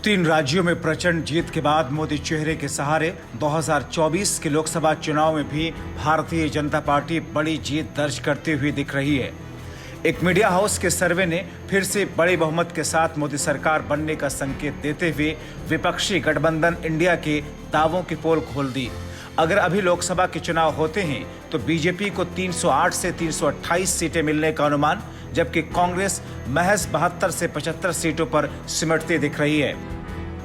तीन राज्यों में प्रचंड जीत के बाद मोदी चेहरे के सहारे 2024 के लोकसभा चुनाव में भी भारतीय जनता पार्टी बड़ी जीत दर्ज करती हुई दिख रही है। एक मीडिया हाउस के सर्वे ने फिर से बड़े बहुमत के साथ मोदी सरकार बनने का संकेत देते हुए विपक्षी गठबंधन इंडिया के दावों की पोल खोल दी। अगर अभी लोकसभा के चुनाव होते हैं तो बीजेपी को 308 से 328 सीटें मिलने का अनुमान, जबकि कांग्रेस महज 72 से 75 सीटों पर सिमटती दिख रही है।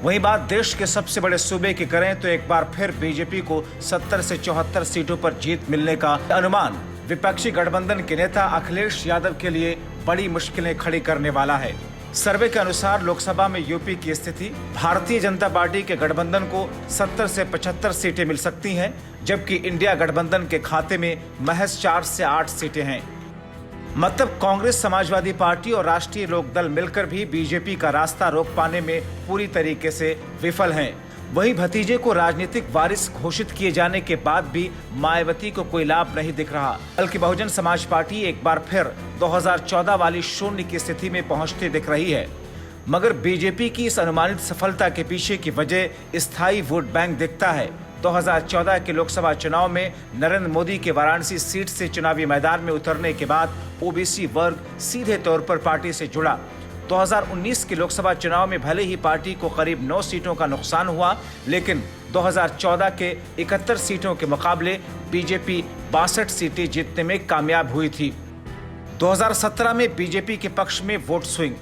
वहीं बात देश के सबसे बड़े सूबे की करें तो एक बार फिर बीजेपी को 70 से 74 सीटों पर जीत मिलने का अनुमान विपक्षी गठबंधन के नेता अखिलेश यादव के लिए बड़ी मुश्किलें खड़ी करने वाला है। सर्वे के अनुसार लोकसभा में यूपी की स्थिति, भारतीय जनता पार्टी के गठबंधन को 70 से 75 सीटें मिल सकती हैं, जबकि इंडिया गठबंधन के खाते में महज 4 से 8 सीटें हैं। मतलब कांग्रेस, समाजवादी पार्टी और राष्ट्रीय लोकदल मिलकर भी बीजेपी का रास्ता रोक पाने में पूरी तरीके से विफल हैं। वहीं भतीजे को राजनीतिक वारिस घोषित किए जाने के बाद भी मायावती को कोई लाभ नहीं दिख रहा, बल्कि बहुजन समाज पार्टी एक बार फिर 2014 वाली शून्य की स्थिति में पहुंचती दिख रही है। मगर बीजेपी की इस अनुमानित सफलता के पीछे की वजह स्थायी वोट बैंक दिखता है। 2014 के लोकसभा चुनाव में नरेंद्र मोदी के वाराणसी सीट से चुनावी मैदान में उतरने के बाद ओबीसी वर्ग सीधे तौर पर पार्टी से जुड़ा। 2019 के लोकसभा चुनाव में भले ही पार्टी को करीब 9 सीटों का नुकसान हुआ, लेकिन 2014 के 71 सीटों के मुकाबले बीजेपी 62 सीटें जीतने में कामयाब हुई थी। 2017 में बीजेपी के पक्ष में वोट स्विंग।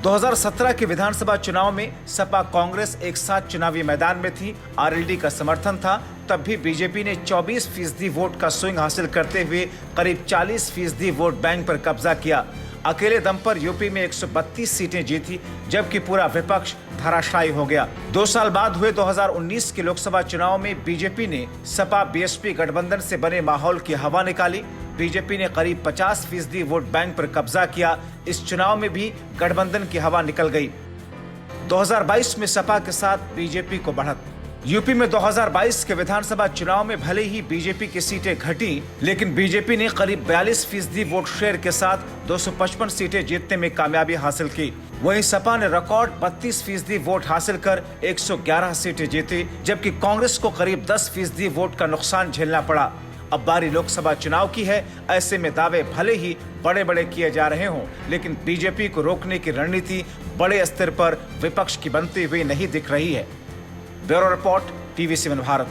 2017 के विधानसभा चुनाव में सपा कांग्रेस एक साथ चुनावी मैदान में थी, आरएलडी का समर्थन था, तब भी बीजेपी ने 24% वोट का स्विंग हासिल करते हुए करीब 40% वोट बैंक पर कब्जा किया। अकेले दम पर यूपी में 132 सीटें जीती, जबकि पूरा विपक्ष धराशायी हो गया। 2 साल बाद हुए 2019 के लोकसभा चुनाव में बीजेपी ने सपा बीएसपी गठबंधन से बने माहौल की हवा निकाली। बीजेपी ने करीब 50% वोट बैंक पर कब्जा किया। इस चुनाव में भी गठबंधन की हवा निकल गई। 2022 में सपा के साथ बीजेपी को बढ़त। यूपी में 2022 के विधानसभा चुनाव में भले ही बीजेपी की सीटें घटी, लेकिन बीजेपी ने करीब 42% वोट शेयर के साथ 255 सीटें जीतने में कामयाबी हासिल की। वहीं सपा ने रिकॉर्ड 32% वोट हासिल कर 111 सीटें जीती, जबकि कांग्रेस को करीब 10% वोट का नुकसान झेलना पड़ा। अब बारी लोकसभा चुनाव की है। ऐसे में दावे भले ही बड़े बड़े किए जा रहे हों, लेकिन बीजेपी को रोकने की रणनीति बड़े स्तर पर विपक्ष की बनती हुई नहीं दिख रही है। ब्यूरो रिपोर्ट, टीवी7 भारत।